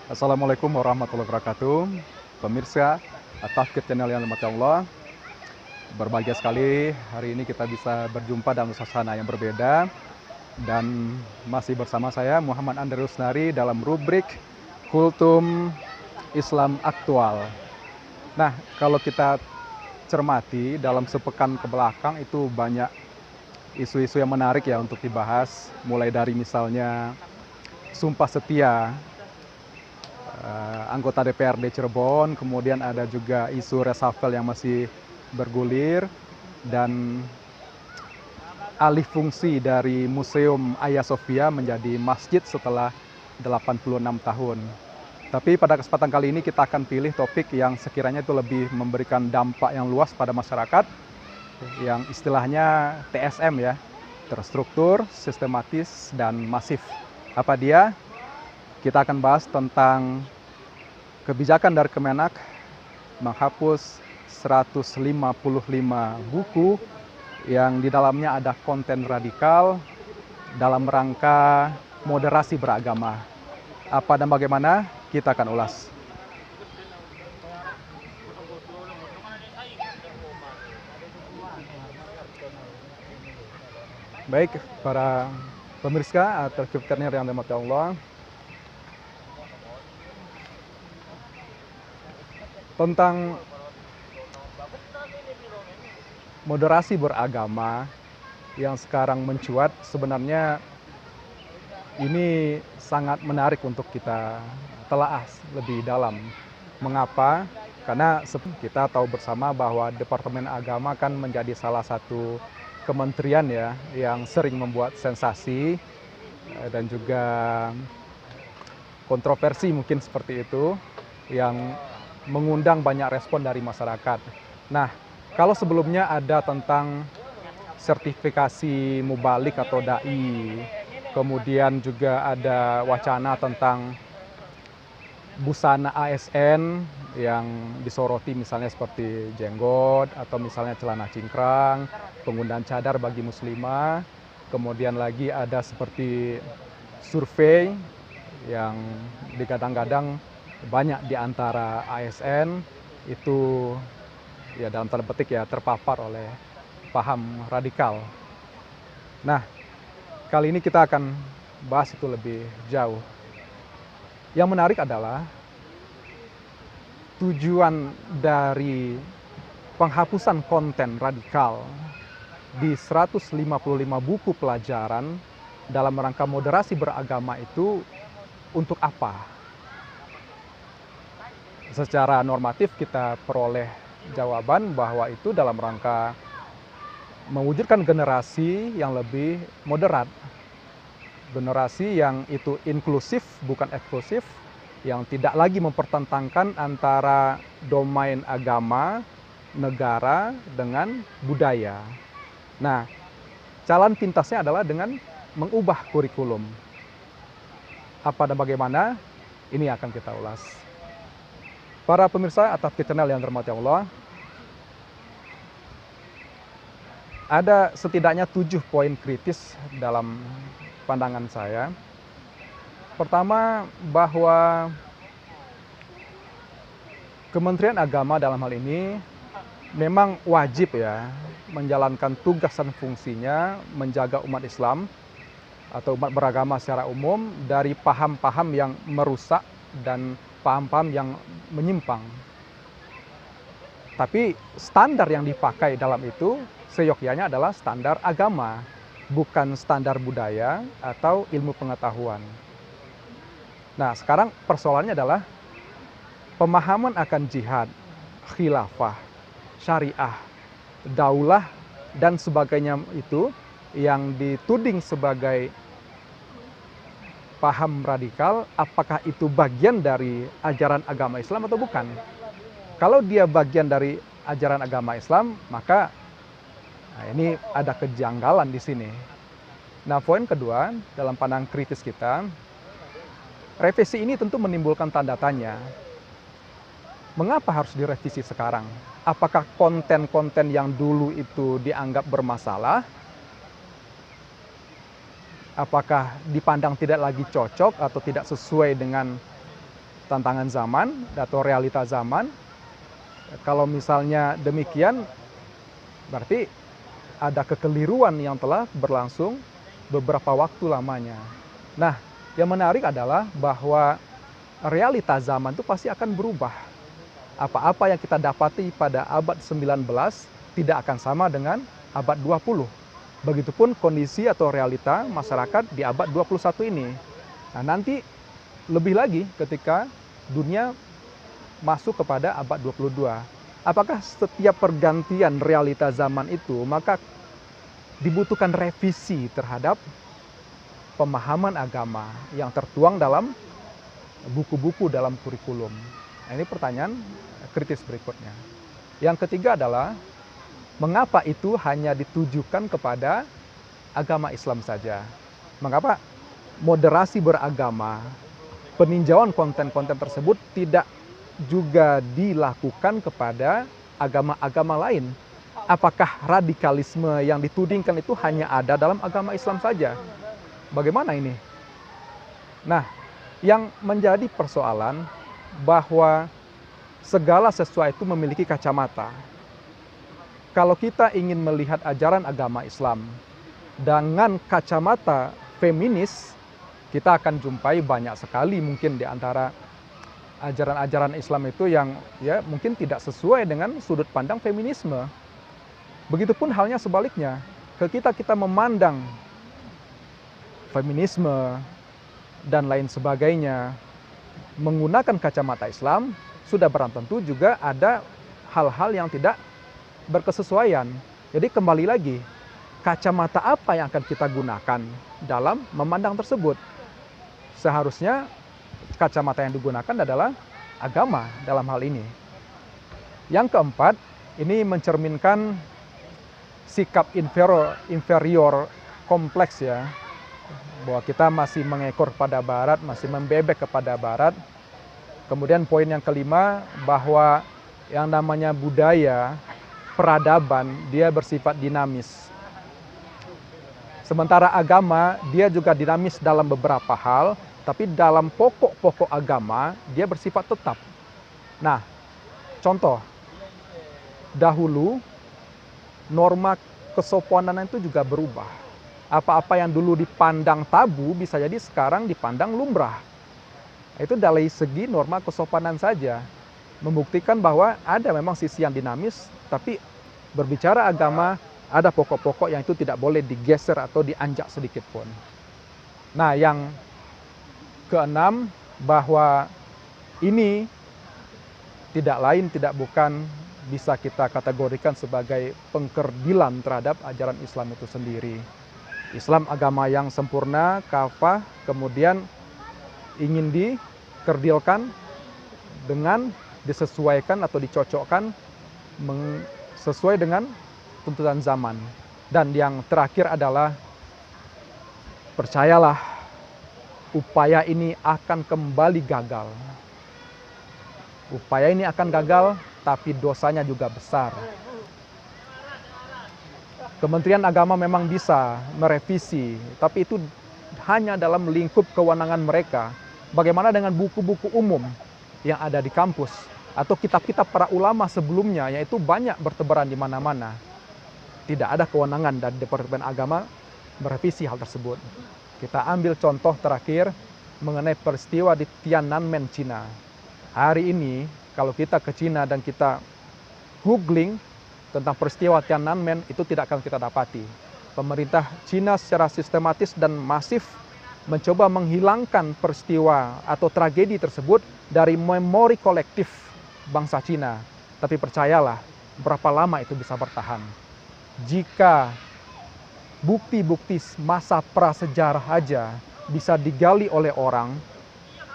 Assalamualaikum warahmatullahi wabarakatuh. Pemirsa, Tafkir Channel yang dirahmati Allah. Berbahagia sekali hari ini kita bisa berjumpa dalam suasana yang berbeda. Dan masih bersama saya Muhammad Andri Rusnari dalam rubrik Kultum Islam Aktual. Nah, kalau kita cermati dalam sepekan ke belakang itu banyak isu-isu yang menarik ya untuk dibahas. Mulai dari misalnya Sumpah Setia anggota DPRD Cirebon, kemudian ada juga isu reshuffle yang masih bergulir, dan alih fungsi dari Museum Hagia Sophia menjadi masjid setelah 86 tahun. Tapi pada kesempatan kali ini kita akan pilih topik yang sekiranya itu lebih memberikan dampak yang luas pada masyarakat, yang istilahnya TSM ya, terstruktur, sistematis, dan masif. Apa dia? Kita akan bahas tentang kebijakan dari Kemenak menghapus 155 buku yang di dalamnya ada konten radikal dalam rangka moderasi beragama. Apa dan bagaimana? Kita akan ulas. Baik, para pemirsa atau Tafkir yang dirahmati Allah, tentang moderasi beragama yang sekarang mencuat, sebenarnya ini sangat menarik untuk kita telaah lebih dalam. Mengapa? Karena kita tahu bersama bahwa Departemen Agama kan menjadi salah satu kementerian ya yang sering membuat sensasi dan juga kontroversi mungkin seperti itu, yang mengundang banyak respon dari masyarakat. Nah, kalau sebelumnya ada tentang sertifikasi mubalik atau dai, kemudian juga ada wacana tentang busana ASN yang disoroti misalnya seperti jenggot atau misalnya celana cingkrang, penggunaan cadar bagi muslimah, kemudian lagi ada seperti survei yang digadang-gadang banyak di antara ASN itu ya dalam tanda petik ya terpapar oleh paham radikal. Nah, kali ini kita akan bahas itu lebih jauh. Yang menarik adalah tujuan dari penghapusan konten radikal di 155 buku pelajaran dalam rangka moderasi beragama itu untuk apa? Secara normatif kita peroleh jawaban bahwa itu dalam rangka mewujudkan generasi yang lebih moderat. Generasi yang itu inklusif bukan eksklusif, yang tidak lagi mempertentangkan antara domain agama, negara dengan budaya. Nah, jalan pintasnya adalah dengan mengubah kurikulum. Apa dan bagaimana? Ini akan kita ulas. Para pemirsa Tafkir Channel yang dirahmati Allah, ada setidaknya 7 poin kritis dalam pandangan saya. Pertama, bahwa Kementerian Agama dalam hal ini memang wajib ya menjalankan tugas dan fungsinya menjaga umat Islam atau umat beragama secara umum dari paham-paham yang merusak dan paham-paham yang menyimpang. Tapi standar yang dipakai dalam itu seyogyanya adalah standar agama, bukan standar budaya atau ilmu pengetahuan. Nah, sekarang persoalannya adalah pemahaman akan jihad, khilafah, syariah, daulah, dan sebagainya itu yang dituding sebagai paham radikal, apakah itu bagian dari ajaran agama Islam atau bukan? Kalau dia bagian dari ajaran agama Islam, maka ini ada kejanggalan di sini. Nah, poin kedua dalam pandangan kritis kita, revisi ini tentu menimbulkan tanda tanya. Mengapa harus direvisi sekarang? Apakah konten-konten yang dulu itu dianggap bermasalah? Apakah dipandang tidak lagi cocok atau tidak sesuai dengan tantangan zaman atau realita zaman. Kalau misalnya demikian, berarti ada kekeliruan yang telah berlangsung beberapa waktu lamanya. Nah, yang menarik adalah bahwa realita zaman itu pasti akan berubah. Apa-apa yang kita dapati pada abad 19 tidak akan sama dengan abad 20. Begitupun kondisi atau realita masyarakat di abad 21 ini. Nah, nanti lebih lagi ketika dunia masuk kepada abad 22. Apakah setiap pergantian realita zaman itu maka dibutuhkan revisi terhadap pemahaman agama yang tertuang dalam buku-buku dalam kurikulum? Nah, ini pertanyaan kritis berikutnya. Yang ketiga adalah mengapa itu hanya ditujukan kepada agama Islam saja? Mengapa moderasi beragama, peninjauan konten-konten tersebut tidak juga dilakukan kepada agama-agama lain? Apakah radikalisme yang ditudingkan itu hanya ada dalam agama Islam saja? Bagaimana ini? Nah, yang menjadi persoalan bahwa segala sesuatu memiliki kacamata. Kalau kita ingin melihat ajaran agama Islam dengan kacamata feminis, kita akan jumpai banyak sekali mungkin di antara ajaran-ajaran Islam itu yang ya mungkin tidak sesuai dengan sudut pandang feminisme. Begitupun halnya sebaliknya, kita memandang feminisme dan lain sebagainya menggunakan kacamata Islam, sudah barang tentu juga ada hal-hal yang tidak berkesesuaian. Jadi kembali lagi, kacamata apa yang akan kita gunakan dalam memandang tersebut? Seharusnya kacamata yang digunakan adalah agama dalam hal ini. Yang keempat, ini mencerminkan sikap inferior kompleks ya, bahwa kita masih mengekor pada barat, masih membebek kepada barat. Kemudian poin yang kelima, bahwa yang namanya budaya, peradaban, dia bersifat dinamis. Sementara agama, dia juga dinamis dalam beberapa hal, tapi dalam pokok-pokok agama, dia bersifat tetap. Nah, contoh, dahulu norma kesopanan itu juga berubah. Apa-apa yang dulu dipandang tabu, bisa jadi sekarang dipandang lumrah. Itu dari segi norma kesopanan saja, membuktikan bahwa ada memang sisi yang dinamis, tapi berbicara agama, ada pokok-pokok yang itu tidak boleh digeser atau dianjak sedikit pun. Nah, yang keenam, bahwa ini tidak lain tidak bukan bisa kita kategorikan sebagai pengkerdilan terhadap ajaran Islam itu sendiri. Islam agama yang sempurna, kafah, kemudian ingin dikerdilkan dengan disesuaikan atau dicocokkan sesuai dengan tuntutan zaman. Dan yang terakhir adalah, percayalah, upaya ini akan kembali gagal. Upaya ini akan gagal, tapi dosanya juga besar. Kementerian Agama memang bisa merevisi, tapi itu hanya dalam lingkup kewenangan mereka. Bagaimana dengan buku-buku umum yang ada di kampus atau kitab-kitab para ulama sebelumnya, yaitu banyak bertebaran di mana-mana. Tidak ada kewenangan dari Departemen Agama merevisi hal tersebut. Kita ambil contoh terakhir mengenai peristiwa di Tiananmen, Cina. Hari ini kalau kita ke Cina dan kita googling tentang peristiwa Tiananmen, itu tidak akan kita dapati. Pemerintah Cina secara sistematis dan masif mencoba menghilangkan peristiwa atau tragedi tersebut dari memori kolektif bangsa Cina. Tapi percayalah, berapa lama itu bisa bertahan? Jika bukti-bukti masa prasejarah aja bisa digali oleh orang,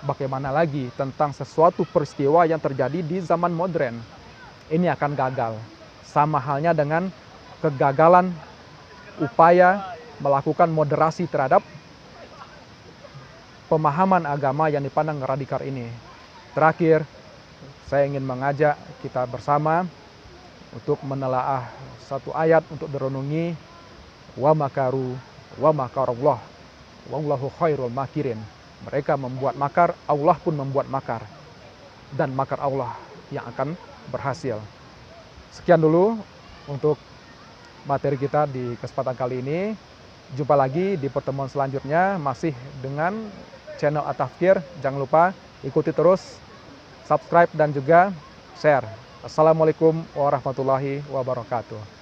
bagaimana lagi tentang sesuatu peristiwa yang terjadi di zaman modern? Ini akan gagal. Sama halnya dengan kegagalan upaya melakukan moderasi terhadap pemahaman agama yang dipandang radikal ini. Terakhir, saya ingin mengajak kita bersama untuk menelaah satu ayat untuk direnungi. Wa makaru wa makarallah wallahu khairul makirin. Mereka membuat makar, Allah pun membuat makar. dan makar Allah yang akan berhasil. Sekian dulu untuk materi kita di kesempatan kali ini. Jumpa lagi di pertemuan selanjutnya masih dengan channel At-Tafkir. Jangan lupa ikuti terus, subscribe dan juga share. Assalamualaikum warahmatullahi wabarakatuh.